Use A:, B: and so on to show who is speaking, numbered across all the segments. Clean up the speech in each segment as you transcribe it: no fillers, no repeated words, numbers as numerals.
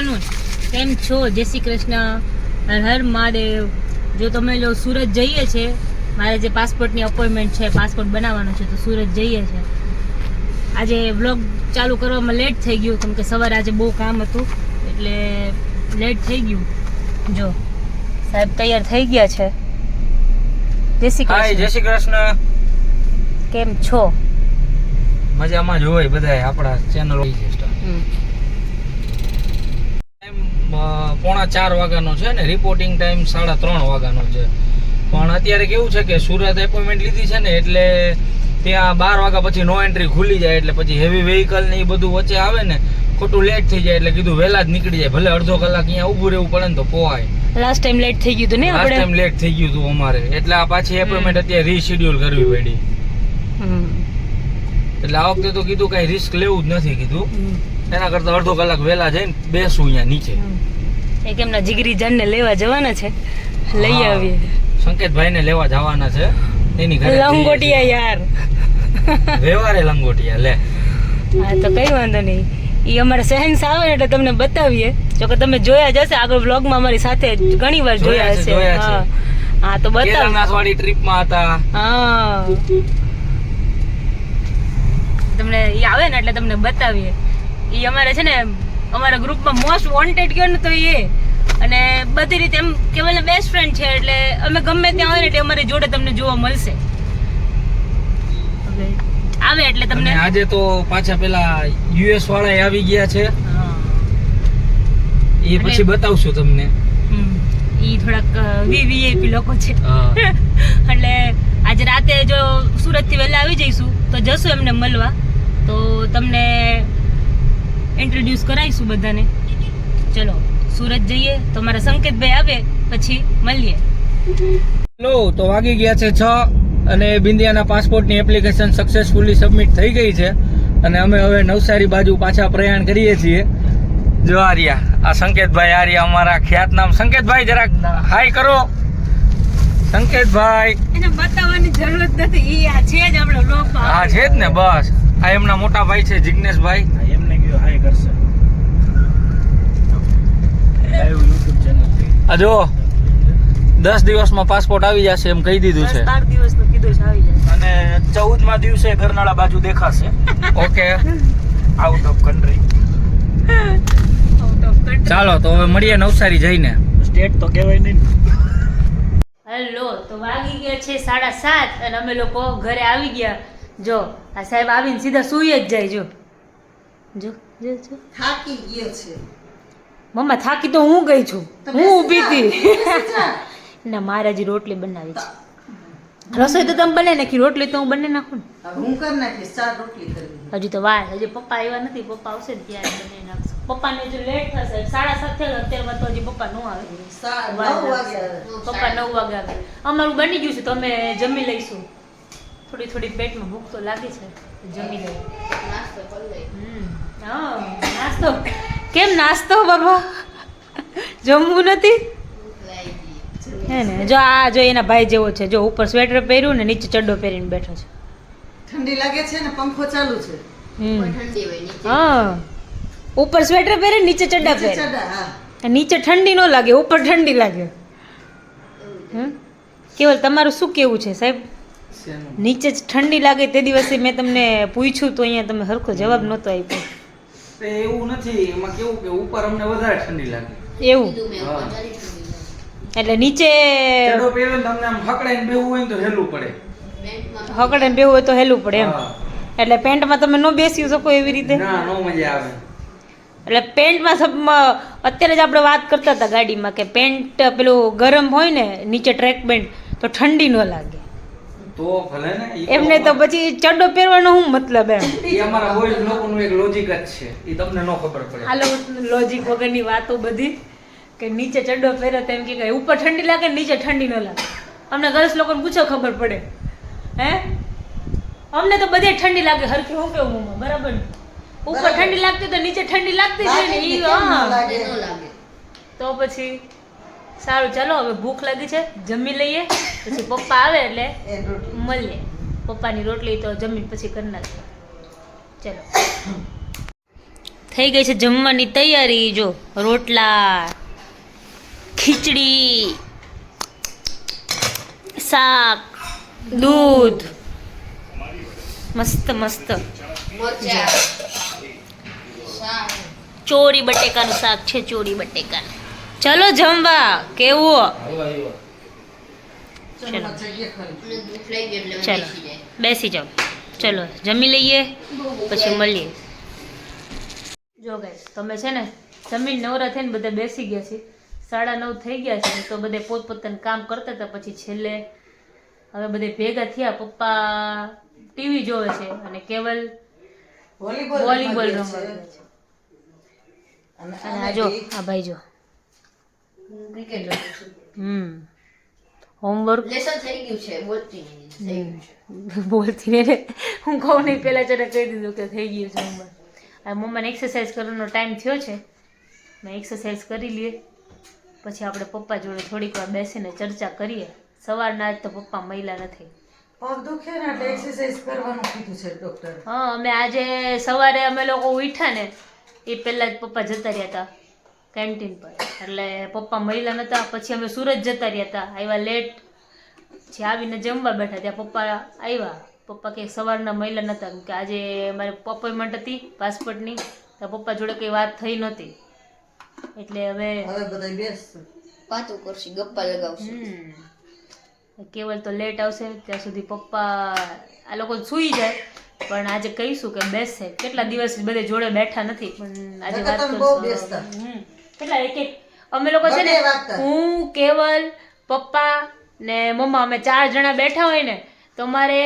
A: Afternoon. કેમ છો? જય શ્રી કૃષ્ણ, હર હર મહાદેવ. જો તમે જો સુરત જઈએ છે, મારે જે પાસપોર્ટની અપોઇન્ટમેન્ટ છે, પાસપોર્ટ બનાવવાનો છે, તો સુરત જઈએ છે. આજે વ્લોગ ચાલુ કરવામાં લેટ થઈ ગયું કેમ કે સવારે આજે બહુ કામ હતું એટલે લેટ થઈ ગયું. જો સાહેબ તૈયાર થઈ ગયા છે. જય શ્રી કૃષ્ણ.
B: જય શ્રી કૃષ્ણ.
A: કેમ છો?
B: મજામાં જ હોય બધાય. આપણા ચેનલ પોણા 4 વાગ્યાનો છે ને, રિપોર્ટિંગ ટાઈમ 3:30 વાગ્યાનો છે. પણ અત્યારે કેવું છે કે સુરત એપોઇન્ટમેન્ટ લીધી છે ને, એટલે ત્યાં 12 વાગ્યા પછી નો એન્ટ્રી ખુલી જાય, એટલે પછી હેવી વ્હીકલ ને એ બધું વચ્ચે આવે ને, ખોટું લેટ થઈ જાય. એટલે કીધું વહેલા જ નીકળી જાય, ભલે અડધો કલાક અહીંયા ઊભું રહેવું પડે ને તો પોહાય.
A: લાસ્ટ ટાઈમ લેટ થઈ ગયું હતું ને,
B: લાસ્ટ ટાઈમ લેટ થઈ ગયું હતું અમારે, એટલે આ પાછી એપોઇન્ટમેન્ટ અત્યારે રીશેડ્યુલ કરવી પડી. એટલે આ વખતે તો કીધું કઈ રિસ્ક લેવું જ નથી કીધું, એના કરતા અડધો કલાક વહેલા જઈને બેસું અહીંયા નીચે.
A: એક એમના જીગરી જાનને લેવા જવાના છે, લઈ આવીએ.
B: સંકેતભાઈ ને લેવા જવાના છે એની ઘરે.
A: લંગોટિયા યાર,
B: વ્યવહારે લંગોટિયા લે.
A: હા તો કઈ વાંધો નહીં, ઈ અમારા સહેન્સ આવે ને એટલે તમને બતાવીએ. જો કે તમે જોયા જ હશે આગળ વ્લોગમાં, અમારી સાથે ઘણી વાર જોયા હશે. હા તો બતાવ.
B: કેદારનાથ વાળી ટ્રીપમાં હતા.
A: હા તમને ઈ આવે ને એટલે તમને બતાવીએ. ઈ અમારે છે ને અમારા ગ્રુપમાં મોસ્ટ વોન્ટેડ કયો ને તો એ, અને બધી રીતે એમ કેવાય બેસ્ટ ફ્રેન્ડ છે. એટલે અમે ગમે ત્યાં હોય ને એટલે અમારી જોડે તમને જોવા મળશે. આવે એટલે તમને.
B: આજે તો પાછા પેલા યુએસ વાળા આવી ગયા છે, એ પછી બતાવશું તમને.
A: ઈ થોડાક વીવીઆઈપી લોકો છે એટલે આજે રાતે જો સુરત થી વહેલા આવી જઈશું તો જશું એમને મળવા, તો તમને ઇન્ટ્રોડ્યુસ કરાવીશું બધાને. ચલો સુરત જઈએ તો મારા સંકેતભાઈ આવે પછી મળીએ.
B: લો તો વાગી ગયા છે 6 અને બિંદિયાના પાસપોર્ટની એપ્લિકેશન સક્સેસફુલી સબમિટ થઈ ગઈ છે, અને અમે હવે નવસારી બાજુ પાછા પ્રયાણ કરીએ છીએ. જો આર્યા, આ સંકેતભાઈ આર્યા અમારા ખ્યાતનામ સંકેતભાઈ, જરાક હાય કરો. સંકેતભાઈ
A: એને બતાવવાની જરૂર નથી, ઈ આ છે જ આપણો લોકમાં.
B: હા છે જ ને, બસ. આ એમના મોટા ભાઈ છે જિગ્નેશભાઈ, એમને કીધું હાય કરશે. આ જો 10 દિવસમાં પાસપોર્ટ આવી જશે એમ કહી દીધું છે.
A: 12 દિવસનું કીધું છે આવી જશે,
B: અને 14મા દિવસે ઘરનાળા બાજુ દેખાશે. Okay, out of country. ચાલો તો હવે મળીએ નવસારી જઈને. સ્ટેટ તો કહેવાય નહીં.
A: હેલો, તો વાગી ગયા છે 7:30 અને અમે લોકો ઘરે આવી ગયા. જો આ સાહેબ આવીને સીધા સુઈ જ જાય. જો જો જો જો
C: થાકી ગયો છે
A: મમ્મા. થાકી તો હું ગઈ છું, હું ઊભી હતી ના. મારે હજી રોટલી બનાવી છે. રસોઈ તો તમે બનાવી નાખી, રોટલી તો હું બનાવી નાખું ને.
C: હું કરી નાખીશ, 4 રોટલી કરવી.
A: હજી તો વાર, હજી પપ્પા આવ્યા નથી. પપ્પા આવશે ને ત્યારે બનાવી નાખશું. પપ્પાને જો લેટ થશે, 7:30 થયા અત્યારમાં તો હજી પપ્પા ન આવે.
C: 9 વાગે
A: પપ્પા 9 વાગે આવે. અમારું બની ગયું છે તો અમે જમી લઈશું. થોડી પેટમાં ભૂખ તો લાગી છે, જમી લઈએ. હા નાસ્તો. કેમ નાસ્તો બાબા? જમવું નથી હે ને? જો આ જો એના ભાઈ જેવો છે, જો ઉપર સ્વેટર પહેર્યું ને નીચે ચડ્ડો પહેરીને બેઠો છે.
C: ઠંડી લાગે છે ને, પંખો ચાલુ છે.
A: હા, ઉપર સ્વેટર પહેરે નીચે ચડ્ડા પહેરે.
C: હા,
A: નીચે ઠંડી ન લાગે, ઉપર ઠંડી લાગે. કેવલ તમારું શું કેવું છે સાહેબ? નીચે જ ઠંડી લાગે તે દિવસે મેં તમને પૂછ્યું તો અહીંયા તમે સરખો જવાબ નહોતો આપ્યો.
B: એવું નથી, એમાં કેવું કે ઉપર અમને વધારે ઠંડી લાગે.
A: એવું એટલે નીચે
B: ચડો પહેરો ને તમને આમ હકડાઈને બેહવું હોય ને તો હેલું પડે.
A: હકડાઈને બેહવું હોય તો હેલું પડે એમ. એટલે પેન્ટમાં તમે ન બેસી શકો એવી રીતે?
B: ના, નો મજા આવે.
A: એટલે પેન્ટમાં અત્યારે જ આપણે વાત કરતા હતા ગાડીમાં કે પેન્ટ પેલું ગરમ હોય ને નીચે ટ્રેક પેન્ટ તો ઠંડી ન લાગે.
B: તો ભલે ને,
A: એમને તો પછી ચડ્ડો પહેરવાનો શું મતલબ એમ?
B: એ અમારા બોયઝ લોકોનું એક લોજિક જ છે, એ તમને ન ખબર પડે.
A: હાલો લોજિક વગરની વાતો બધી કે નીચે ચડ્ડો પહેરે તો એમ કે ઉપર ઠંડી લાગે ને નીચે ઠંડી ન લાગે. અમને ગર્લ્સ લોકોને પૂછો ખબર પડે હે? અમને તો બધે ઠંડી લાગે હરખી. હું કેવું બરાબર ને? ઉપર ઠંડી લાગતી તો નીચે ઠંડી લાગતી છે ને. ઈ તો પછી સારું, ચાલો હવે ભૂખ લાગી છે, જમી લઈએ પછી પપ્પા આવે એટલે મળીએ. પપ્પાની રોટલી તો જમીન પછી કરી નાખીએ. ચલો થઈ ગઈ છે જમવાની તૈયારી. જો રોટલા, ખીચડી, શાક, દૂધ, મસ્ત મસ્ત. ચોરી બટેકાનું શાક છે, ચોરી બટેકાનું. ચલો જમવા. કેવું? ચલો ચલો બેસી જાઓ. ચલો જમી લઈએ પછી મળીએ. જો ગાઈસ તમે છે ને જમીન નવરા થઈને બધા બેસી ગયા છે. 9:30 થઈ ગયા છે તો બધે પોતપોતાનું કામ કરતા હતા. પછી છેલ્લે હવે બધે ભેગા થયા. પપ્પા ટીવી જોવે છે અને કેવલ વોલીબોલ રમવા ગયા છે. અને આ જો આ ભાઈ જો હોમવર્ક
D: લેસન થઈ ગયું છે બોલતી નહીં.
A: બોલતી ને હું કહું નહીં પહેલા ચડે કહી દીધું કે થઈ ગયું છે હોમવર્ક. આ મમ્માને એક્સરસાઇઝ કરવાનો ટાઈમ થયો છે. મેં એક્સરસાઇઝ કરી લઈએ પછી આપણે પપ્પા જોડે થોડીક વાર બેસીને ચર્ચા કરીએ. સવારના આજ તો પપ્પા મહિલા નથી.
C: પગ દુખે ને એટલે એક્સરસાઇઝ કરવાનું કીધું છે ડોક્ટર.
A: હા અમે આજે સવારે અમે લોકો ઉઠ્યા ને એ પહેલાં જ પપ્પા જતા રહ્યા હતા કેન્ટીન પર. એટલે પપ્પા મહિલા નહોતા. પછી અમે સુરત જતા રહ્યા હતા. આવ્યા લેટ. પછી આવીને જમવા બેઠા ત્યાં પપ્પા આવ્યા. પપ્પા કે સવારના મહિલા નહોતા કે આજે મારે અપોઇન્ટમેન્ટ હતી પાસપોર્ટની. તો પપ્પા જોડે કંઈ વાત થઈ નહોતી એટલે હવે
C: બધા બેસશું,
D: વાતો કરશી, ગપ્પા લગાવશું.
A: કેવલ તો લેટ આવશે ત્યાં સુધી પપ્પા આ લોકો સૂઈ જાય. પણ આજે કહીશું કે બેસશે. કેટલા દિવસ બધે જોડે બેઠા નથી પણ આજે વાત કરશું. કેટલા એક અમે લોકો છે ને હું કેવલ પપ્પા ને મમ્મા અમે 4 જણા બેઠા હોય ને તો અમારે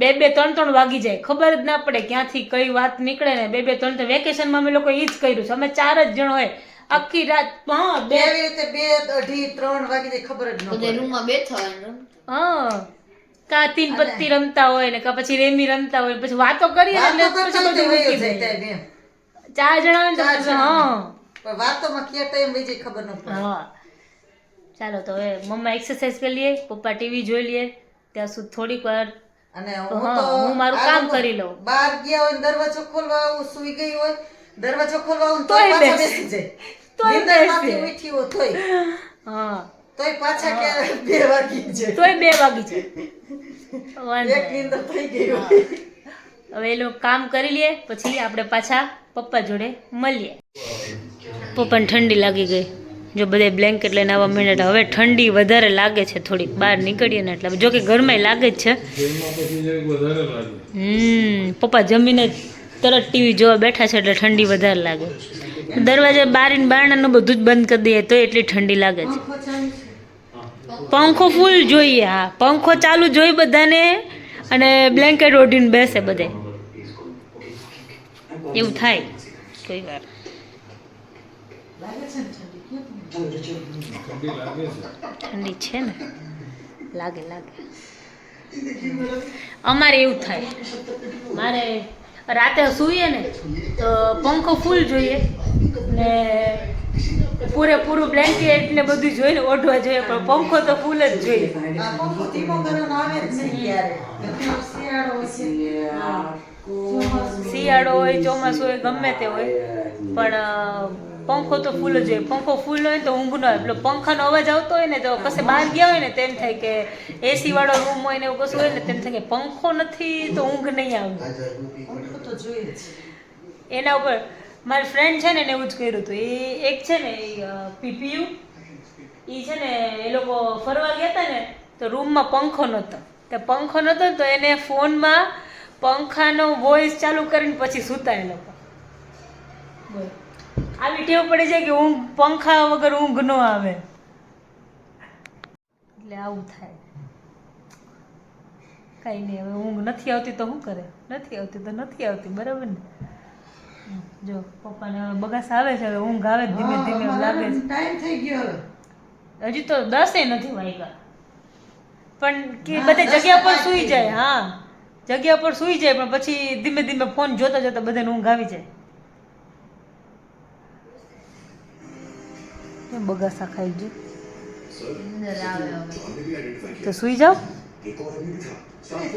A: 2-3 વાગી જાય. ખબર જ ના પડે ક્યાંથી કઈ વાત નીકળે ને. 2-3 વેકેશનમાં અમે લોકો એ જ કર્યું છે. અમે 4 જ જણ હોય આખી રાત. હા
C: કેવી રીતે 2-2:30-3 વાગી જાય ખબર જ ન
D: બધે
C: પડે.
D: રૂમમાં બેઠા હોય ને
A: હા કા 3 પત્તી રમતા હોય ને કા પછી રેમી રમતા હોય પછી વાતો કરીએ એટલે પછી બધું મૂકી દઈએ. 4 જણા હોય ને તો પછી હા
C: પણ વાતોમાં ક્યાં ટાઈમ વહી જાય ખબર ન પડે.
A: હા ચાલો તો હવે મમ્મા એક્સરસાઇઝ કરી લઈએ, પપ્પા ટીવી જોઈ લઈએ ત્યાં સુધી થોડીક વાર.
C: અને
A: હું મારું કામ કરી લઉં.
C: બહાર ગયા હોય ને દરવાજો ખોલવા આવું સુઈ ગઈ હોય દરવાજો ખોલવા આવું
A: તોય
C: તોય પાછા
A: બેસી
C: બેસી જાય.
A: તોય
C: નીંદરમાંથી
A: બેસી.
C: ઉઠી હોય તોય
A: હા
C: તોય પાછા કે 2 વાગી જાય.
A: તોય 2 વાગી જાય. વાંધો
C: એક
A: નહીં.
C: નીંદર થઈ ગઈ હોય.
A: હવે એ લોકો કામ કરી લઈએ પછી આપણે પાછા પપ્પા જોડે મળીએ. પપ્પાને ઠંડી લાગી ગઈ. જો બધે બ્લેન્કેટ લઈને આવવા માંડ્યા. હવે ઠંડી વધારે લાગે છે થોડીક. બહાર નીકળીએ ને એટલે જો કે ઘરમાં લાગે જ છે. પપ્પા જમીને તરત ટીવી જોવા બેઠા છે એટલે ઠંડી વધારે લાગે. દરવાજા બારીને બારણાનું બધું જ બંધ કરી દઈએ તો એટલી ઠંડી લાગે છે. પંખો ફૂલ જોઈએ. હા પંખો ચાલુ જોઈ બધાને અને બ્લેન્કેટ ઓઢીને બેસે બધે. એવું થાય કોઈ વાર. ઠંડી છે ને લાગે લાગે. અમારે એવું થાય. મારે રાતે સૂઈએ ને તો પંખો ફૂલ જોઈએ ને પૂરેપૂરું બ્લેન્કેટ ને બધું જોઈને ઓઢવા જોઈએ પણ પંખો તો ફૂલ જ જોઈએ.
C: આ પંખો ધીમો કરવાનો આવે જ નહીં ક્યારે. શિયાળો હોય છે.
A: શિયાળો હોય ચોમાસું હોય ગમે તે હોય પણ પંખો તો ફૂલ જ હોય. પંખો ફૂલ હોય તો ઊંઘ ન આવે. પેલો પંખાનો અવાજ આવતો હોય ને તો કશે બહાર ગયા હોય ને તેમ થાય કે એસી વાળો રૂમ હોય ને એવું કશું હોય ને તેમ થાય કે પંખો નથી તો ઊંઘ નહીં આવે.
C: પંખો તો જોઈએ જ.
A: એના ઉપર મારી ફ્રેન્ડ છે ને એને એવું જ કર્યું હતું. એ એક છે ને પીપીયુ એ છે ને એ લોકો ફરવા ગયા હતા ને તો રૂમમાં પંખો નહોતો. તો પંખો નહોતો તો એને ફોનમાં પંખાનો વોઇસ ચાલુ કરીને પછી સૂતા એ લોકો. બોલ આવી ટેવ પડી જાય કે ઊંઘ પંખા વગર ઊંઘ ન આવે એટલે આવું થાય. કાંઈ નહીં હવે ઊંઘ નથી આવતી તો શું કરે. નથી આવતી તો નથી આવતી બરાબર ને. જો પપ્પાને હવે બગાસ આવે છે. હવે ઊંઘ આવે ધીમે ધીમે એવું લાગે છે.
C: ટાઈમ થઈ ગયો હવે.
A: હજી તો 10 નથી વાગ્યા પણ કે બધે જગ્યા પર સૂઈ જાય. હા જગ્યા પર સૂઈ જાય પણ પછી ધીમે ધીમે ફોન જોતા જોતા બધાને ઊંઘ આવી જાય. કેમ બગાસા ખાઈ ગયું તો સૂઈ જાઓ.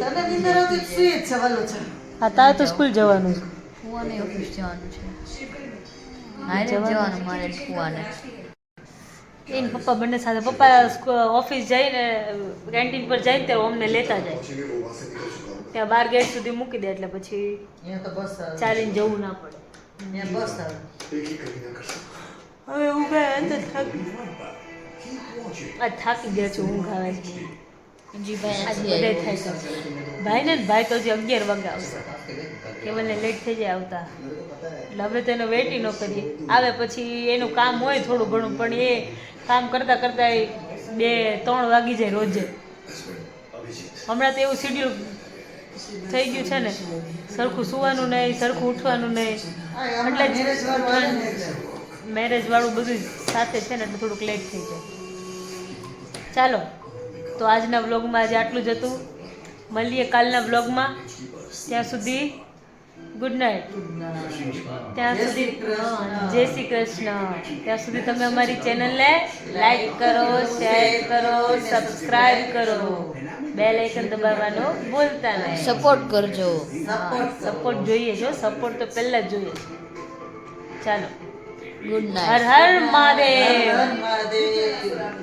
C: તને નીંદર આવતી તો સુઈ જ જવાનું છે.
A: હા તારે તો સ્કૂલ જવાનું છે.
D: ફુવાને ઓફિસ જવાનું છે હારે જવાનું મારે ફુવાને
A: એને પપ્પા બંને સાથે પપ્પા ઓફિસ જઈને કેન્ટીન પર જાય ને ત્યારે અમને લેતા જાય ત્યાં બાર ગેટ સુધી મૂકી દે એટલે પછી
C: અહીંયા તો બસ આવે.
A: ચાલીને જવું ના પડે
C: અહીંયા બસ આવે.
A: હવે ઊંઘ આવે તો થાકી ગયા છું ઊંઘ આવે છે
D: જી ભાઈ
A: આજ
D: નથી
A: બધે
D: આવ્યો.
A: થાય છે ભાઈ ને ભાઈ તો હજી 11 વાગે આવશે કેવલને લેટ થઈ જાય આવતા એટલે હવે તો એનો વેઇટ ન કરીએ આવે પછી એનું કામ હોય થોડું ઘણું પણ એ કામ કરતાં કરતાં 2-3 વાગી જાય રોજે હમણાં તો એવું શિડ્યુલ થઈ ગયું છે ને સરખું સૂવાનું નહીં સરખું ઉઠવાનું નહીં
C: આ હમણાં marriage વાળું આવે ને એટલે.
A: મેરેજ વાળું બધું સાથે છે ને એટલે થોડુંક લેટ થઈ જાય ચાલો તો આજના વ્લોગમાં આજે આટલું જ હતું મળીએ કાલના વ્લોગમાં ત્યાં સુધી ગુડ નાઇટ ત્યાં સુધી જય શ્રી કૃષ્ણ ત્યાં સુધી તમે અમારી ચેનલને લાઈક કરો શેર કરો સબસ્ક્રાઈબ કરો બેલ આઇકન દબાવવાનું ભૂલતા નહીં
D: સપોર્ટ કરજો
A: સપોર્ટ જોઈએ છો સપોર્ટ તો પહેલા જ જોઈએ છે ચાલો
D: ગુડ
A: હર
D: નાઇટ
A: હર મહાદેવ
C: હર મહાદેવ.